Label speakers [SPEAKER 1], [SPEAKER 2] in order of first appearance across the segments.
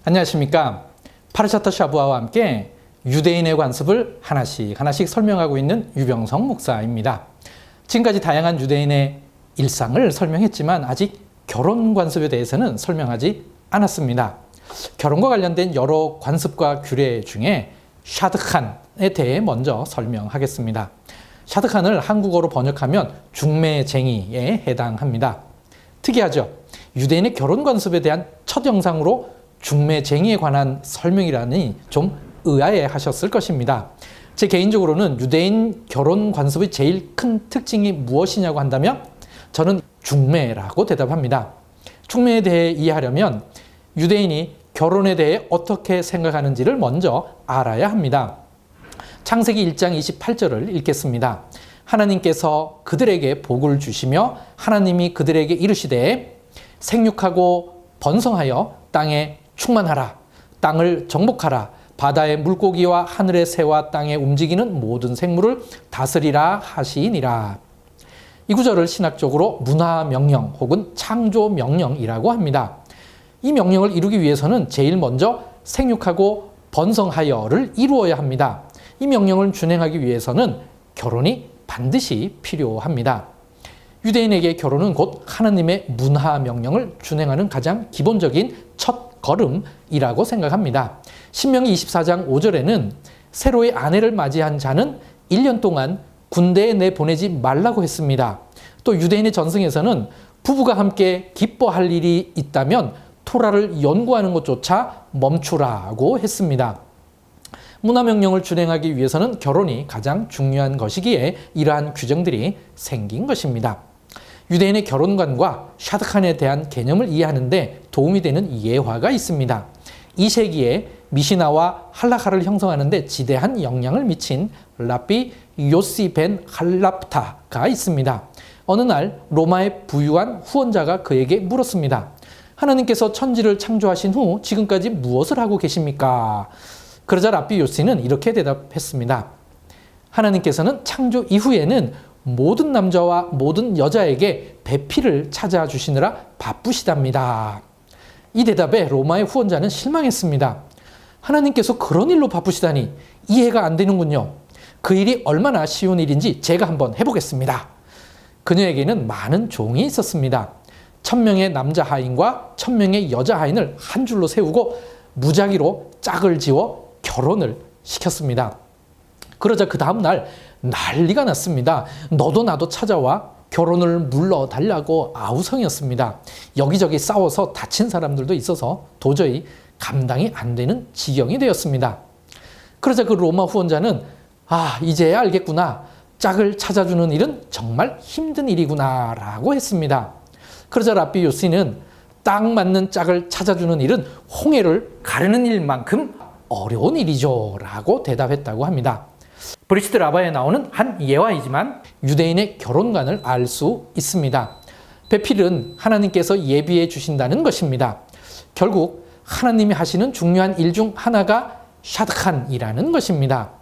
[SPEAKER 1] 안녕하십니까. 파르샤타 샤부아와 함께 유대인의 관습을 하나씩 설명하고 있는 유병성 목사입니다. 지금까지 다양한 유대인의 일상을 설명했지만 아직 결혼 관습에 대해서는 설명하지 않았습니다. 결혼과 관련된 여러 관습과 규례 중에 샤드칸에 대해 먼저 설명하겠습니다. 샤드칸을 한국어로 번역하면 중매쟁이에 해당합니다. 특이하죠? 유대인의 결혼 관습에 대한 첫 영상으로 중매쟁이에 관한 설명이라니 좀 의아해 하셨을 것입니다. 제 개인적으로는 유대인 결혼 관습의 제일 큰 특징이 무엇이냐고 한다면 저는 중매라고 대답합니다. 중매에 대해 이해하려면 유대인이 결혼에 대해 어떻게 생각하는지를 먼저 알아야 합니다. 창세기 1장 28절을 읽겠습니다. 하나님께서 그들에게 복을 주시며 하나님이 그들에게 이르시되 생육하고 번성하여 땅에 충만하라. 땅을 정복하라. 바다의 물고기와 하늘의 새와 땅에 움직이는 모든 생물을 다스리라 하시니라. 이 구절을 신학적으로 문화명령 혹은 창조명령이라고 합니다. 이 명령을 이루기 위해서는 제일 먼저 생육하고 번성하여를 이루어야 합니다. 이 명령을 준행하기 위해서는 결혼이 반드시 필요합니다. 유대인에게 결혼은 곧 하나님의 문화명령을 준행하는 가장 기본적인 첫 걸음이라고 생각합니다. 신명기 24장 5절에는 새로의 아내를 맞이한 자는 1년 동안 군대에 내보내지 말라고 했습니다. 또 유대인의 전승에서는 부부가 함께 기뻐할 일이 있다면 토라를 연구하는 것조차 멈추라고 했습니다. 문화명령을 준행하기 위해서는 결혼이 가장 중요한 것이기에 이러한 규정들이 생긴 것입니다. 유대인의 결혼관과 샤드칸에 대한 개념을 이해하는 데 도움이 되는 예화가 있습니다. 이 세기에 미시나와 할라카를 형성하는 데 지대한 영향을 미친 랍비 요시 벤 할랍타가 있습니다. 어느 날 로마의 부유한 후원자가 그에게 물었습니다. 하나님께서 천지를 창조하신 후 지금까지 무엇을 하고 계십니까? 그러자 랍비 요시는 이렇게 대답했습니다. 하나님께서는 창조 이후에는 모든 남자와 모든 여자에게 배필을 찾아주시느라 바쁘시답니다. 이 대답에 로마의 후원자는 실망했습니다. 하나님께서 그런 일로 바쁘시다니 이해가 안 되는군요. 그 일이 얼마나 쉬운 일인지 제가 한번 해보겠습니다. 그녀에게는 많은 종이 있었습니다. 1000명의 남자 하인과 1000명의 여자 하인을 한 줄로 세우고 무작위로 짝을 지어 결혼을 시켰습니다. 그러자 그 다음날 난리가 났습니다. 너도 나도 찾아와 결혼을 물러달라고 아우성이었습니다. 여기저기 싸워서 다친 사람들도 있어서 도저히 감당이 안 되는 지경이 되었습니다. 그러자 그 로마 후원자는 이제야 알겠구나. 짝을 찾아주는 일은 정말 힘든 일이구나 라고 했습니다. 그러자 랍비 요시는 딱 맞는 짝을 찾아주는 일은 홍해를 가르는 일만큼 어려운 일이죠 라고 대답했다고 합니다. 브리시드 라바에 나오는 한 예화이지만 유대인의 결혼관을 알 수 있습니다. 배필은 하나님께서 예비해 주신다는 것입니다. 결국 하나님이 하시는 중요한 일 중 하나가 샤드칸이라는 것입니다.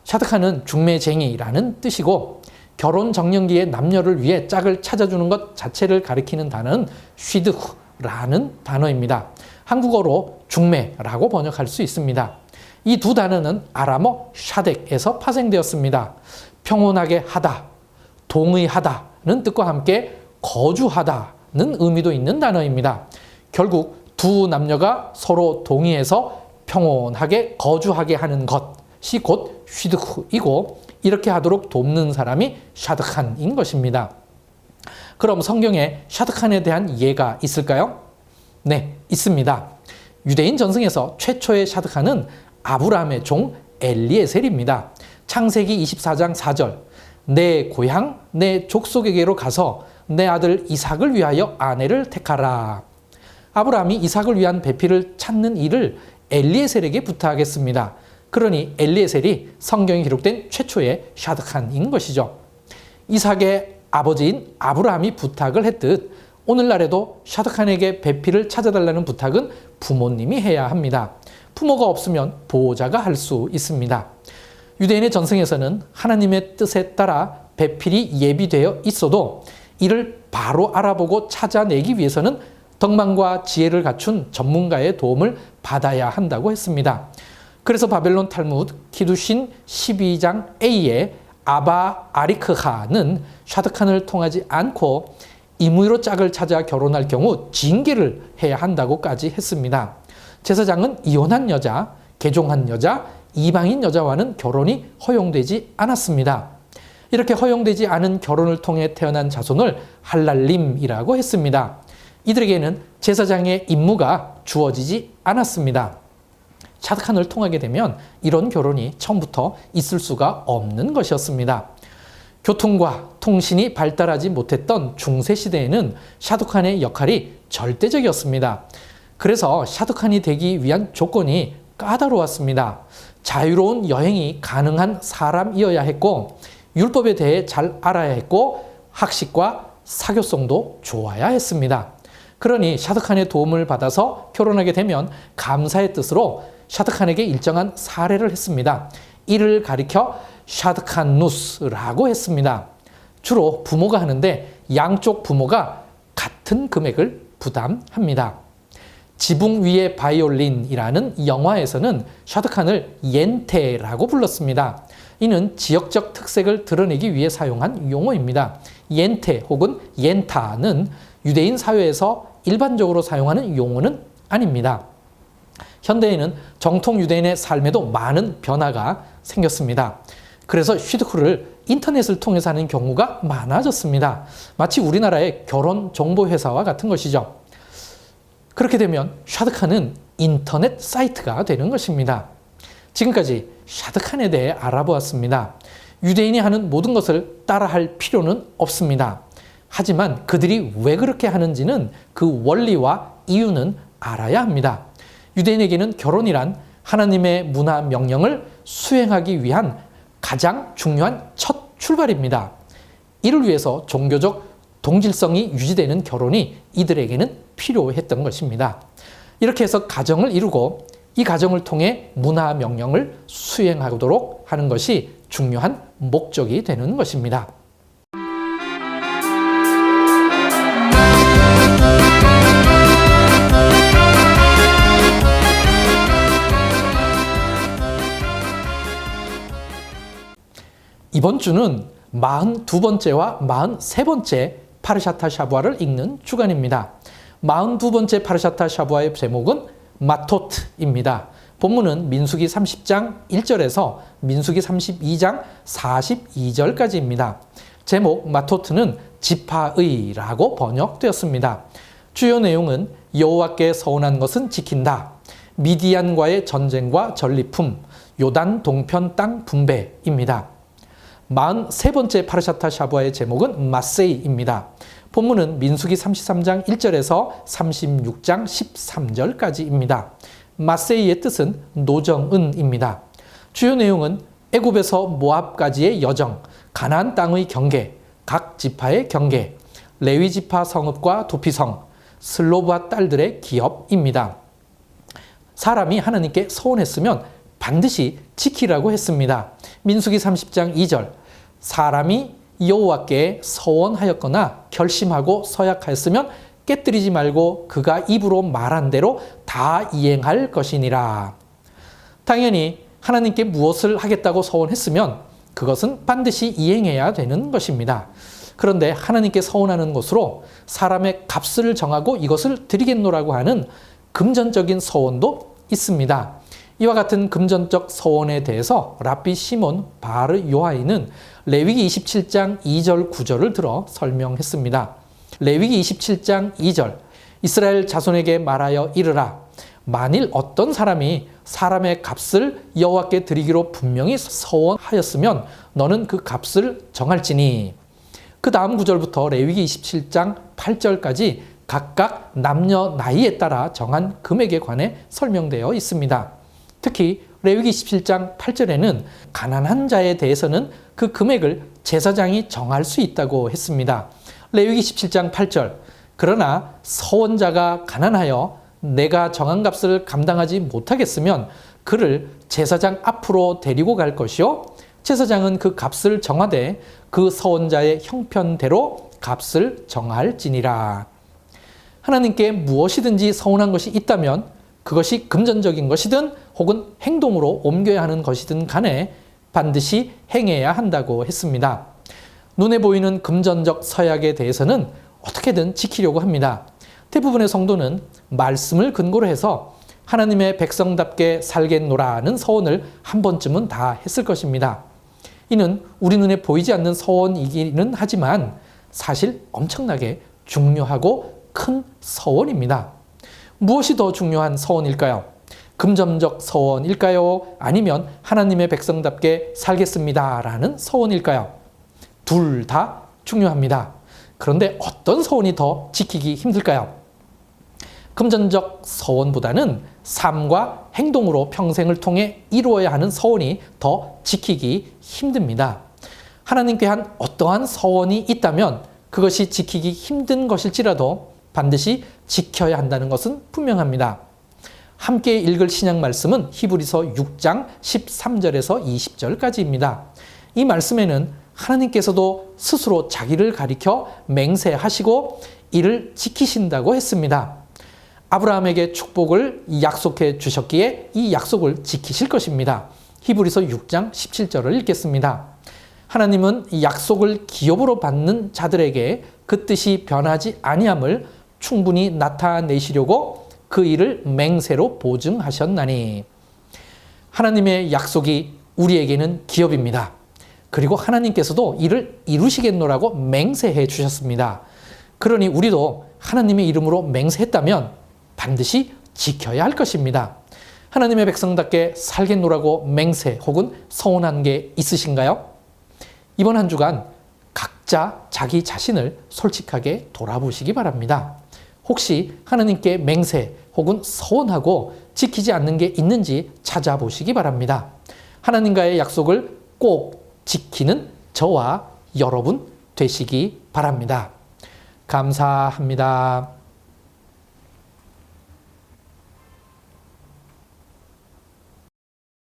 [SPEAKER 1] 샤드칸은 중매쟁이라는 뜻이고 결혼 정년기의 남녀를 위해 짝을 찾아주는 것 자체를 가리키는 단어는 쉬드후라는 단어입니다. 한국어로 중매라고 번역할 수 있습니다. 이 두 단어는 아람어 샤덱에서 파생되었습니다. 평온하게 하다, 동의하다는 뜻과 함께 거주하다는 의미도 있는 단어입니다. 결국 두 남녀가 서로 동의해서 평온하게 거주하게 하는 것이 곧 쉬드후이고 이렇게 하도록 돕는 사람이 샤드칸인 것입니다. 그럼 성경에 샤드칸에 대한 예가 있을까요? 네, 있습니다. 유대인 전승에서 최초의 샤드칸은 아브라함의 종 엘리에셀입니다. 창세기 24장 4절 내 고향 내 족속에게로 가서 내 아들 이삭을 위하여 아내를 택하라. 아브라함이 이삭을 위한 배필을 찾는 일을 엘리에셀에게 부탁했습니다. 그러니 엘리에셀이 성경에 기록된 최초의 샤드칸인 것이죠. 이삭의 아버지인 아브라함이 부탁을 했듯 오늘날에도 샤드칸에게 배필을 찾아달라는 부탁은 부모님이 해야 합니다. 부모가 없으면 보호자가 할 수 있습니다. 유대인의 전승에서는 하나님의 뜻에 따라 배필이 예비되어 있어도 이를 바로 알아보고 찾아내기 위해서는 덕망과 지혜를 갖춘 전문가의 도움을 받아야 한다고 했습니다. 그래서 바벨론 탈무드 키두신 12장 A의 아바 아리크하는 샤드칸을 통하지 않고 임의로 짝을 찾아 결혼할 경우 징계를 해야 한다고까지 했습니다. 제사장은 이혼한 여자, 개종한 여자, 이방인 여자와는 결혼이 허용되지 않았습니다. 이렇게 허용되지 않은 결혼을 통해 태어난 자손을 할랄림이라고 했습니다. 이들에게는 제사장의 임무가 주어지지 않았습니다. 샤드칸을 통하게 되면 이런 결혼이 처음부터 있을 수가 없는 것이었습니다. 교통과 통신이 발달하지 못했던 중세시대에는 샤드칸의 역할이 절대적이었습니다. 그래서 샤드칸이 되기 위한 조건이 까다로웠습니다. 자유로운 여행이 가능한 사람이어야 했고 율법에 대해 잘 알아야 했고 학식과 사교성도 좋아야 했습니다. 그러니 샤드칸의 도움을 받아서 결혼하게 되면 감사의 뜻으로 샤드칸에게 일정한 사례를 했습니다. 이를 가리켜 샤드칸누스라고 했습니다. 주로 부모가 하는데 양쪽 부모가 같은 금액을 부담합니다. 지붕 위의 바이올린이라는 영화에서는 샤드칸을 옌테라고 불렀습니다. 이는 지역적 특색을 드러내기 위해 사용한 용어입니다. 옌테 혹은 옌타는 유대인 사회에서 일반적으로 사용하는 용어는 아닙니다. 현대에는 정통 유대인의 삶에도 많은 변화가 생겼습니다. 그래서 슈드쿠를 인터넷을 통해서 하는 경우가 많아졌습니다. 마치 우리나라의 결혼정보회사와 같은 것이죠. 그렇게 되면 샤드칸은 인터넷 사이트가 되는 것입니다. 지금까지 샤드칸에 대해 알아보았습니다. 유대인이 하는 모든 것을 따라할 필요는 없습니다. 하지만 그들이 왜 그렇게 하는지는 그 원리와 이유는 알아야 합니다. 유대인에게는 결혼이란 하나님의 문화 명령을 수행하기 위한 가장 중요한 첫 출발입니다. 이를 위해서 종교적 동질성이 유지되는 결혼이 이들에게는 필요했던 것입니다. 이렇게 해서 가정을 이루고 이 가정을 통해 문화 명령을 수행하도록 하는 것이 중요한 목적이 되는 것입니다. 이번 주는 42번째와 43번째 파르샤타 샤부아를 읽는 주간입니다. 42번째 파르샤타 샤부아의 제목은 마토트입니다. 본문은 민수기 30장 1절에서 민수기 32장 42절까지입니다. 제목 마토트는 지파의라고 번역되었습니다. 주요 내용은 여호와께 서원한 것은 지킨다. 미디안과의 전쟁과 전리품, 요단 동편 땅 분배입니다. 43번째 파르샤타 샤부아의 제목은 마세이입니다. 본문은 민수기 33장 1절에서 36장 13절까지입니다. 마세이의 뜻은 노정은입니다. 주요 내용은 애굽에서 모압까지의 여정, 가나안 땅의 경계, 각 지파의 경계, 레위 지파 성읍과 도피성, 슬로브아 딸들의 기업입니다. 사람이 하나님께 서원했으면 반드시 지키라고 했습니다. 민수기 30장 2절 사람이 여호와께 서원하였거나 결심하고 서약하였으면 깨뜨리지 말고 그가 입으로 말한 대로 다 이행할 것이니라. 당연히 하나님께 무엇을 하겠다고 서원했으면 그것은 반드시 이행해야 되는 것입니다. 그런데 하나님께 서원하는 것으로 사람의 값을 정하고 이것을 드리겠노라고 하는 금전적인 서원도 있습니다. 이와 같은 금전적 서원에 대해서 랍비 시몬 바르 요하이는 레위기 27장 2절 9절을 들어 설명했습니다. 레위기 27장 2절 이스라엘 자손에게 말하여 이르라 만일 어떤 사람이 사람의 값을 여호와께 드리기로 분명히 서원하였으면 너는 그 값을 정할지니 그 다음 구절부터 레위기 27장 8절까지 각각 남녀 나이에 따라 정한 금액에 관해 설명되어 있습니다. 특히 레위기 17장 8절에는 가난한 자에 대해서는 그 금액을 제사장이 정할 수 있다고 했습니다. 레위기 17장 8절 그러나 서원자가 가난하여 내가 정한 값을 감당하지 못하겠으면 그를 제사장 앞으로 데리고 갈 것이요 제사장은 그 값을 정하되 그 서원자의 형편대로 값을 정할지니라. 하나님께 무엇이든지 서운한 것이 있다면 그것이 금전적인 것이든 혹은 행동으로 옮겨야 하는 것이든 간에 반드시 행해야 한다고 했습니다. 눈에 보이는 금전적 서약에 대해서는 어떻게든 지키려고 합니다. 대부분의 성도는 말씀을 근거로 해서 하나님의 백성답게 살겠노라는 서원을 한 번쯤은 다 했을 것입니다. 이는 우리 눈에 보이지 않는 서원이기는 하지만 사실 엄청나게 중요하고 큰 서원입니다. 무엇이 더 중요한 서원일까요? 금전적 서원일까요? 아니면 하나님의 백성답게 살겠습니다라는 서원일까요? 둘 다 중요합니다. 그런데 어떤 서원이 더 지키기 힘들까요? 금전적 서원보다는 삶과 행동으로 평생을 통해 이루어야 하는 서원이 더 지키기 힘듭니다. 하나님께 한 어떠한 서원이 있다면 그것이 지키기 힘든 것일지라도 반드시 지켜야 한다는 것은 분명합니다. 함께 읽을 신약 말씀은 히브리서 6장 13절에서 20절까지입니다. 이 말씀에는 하나님께서도 스스로 자기를 가리켜 맹세하시고 이를 지키신다고 했습니다. 아브라함에게 축복을 약속해 주셨기에 이 약속을 지키실 것입니다. 히브리서 6장 17절을 읽겠습니다. 하나님은 이 약속을 기업으로 받는 자들에게 그 뜻이 변하지 아니함을 충분히 나타내시려고 그 일을 맹세로 보증하셨나니. 하나님의 약속이 우리에게는 기업입니다. 그리고 하나님께서도 이를 이루시겠노라고 맹세해 주셨습니다. 그러니 우리도 하나님의 이름으로 맹세했다면 반드시 지켜야 할 것입니다. 하나님의 백성답게 살겠노라고 맹세 혹은 서원한 게 있으신가요? 이번 한 주간 각자 자기 자신을 솔직하게 돌아보시기 바랍니다. 혹시 하나님께 맹세 혹은 서원하고 지키지 않는 게 있는지 찾아보시기 바랍니다. 하나님과의 약속을 꼭 지키는 저와 여러분 되시기 바랍니다. 감사합니다.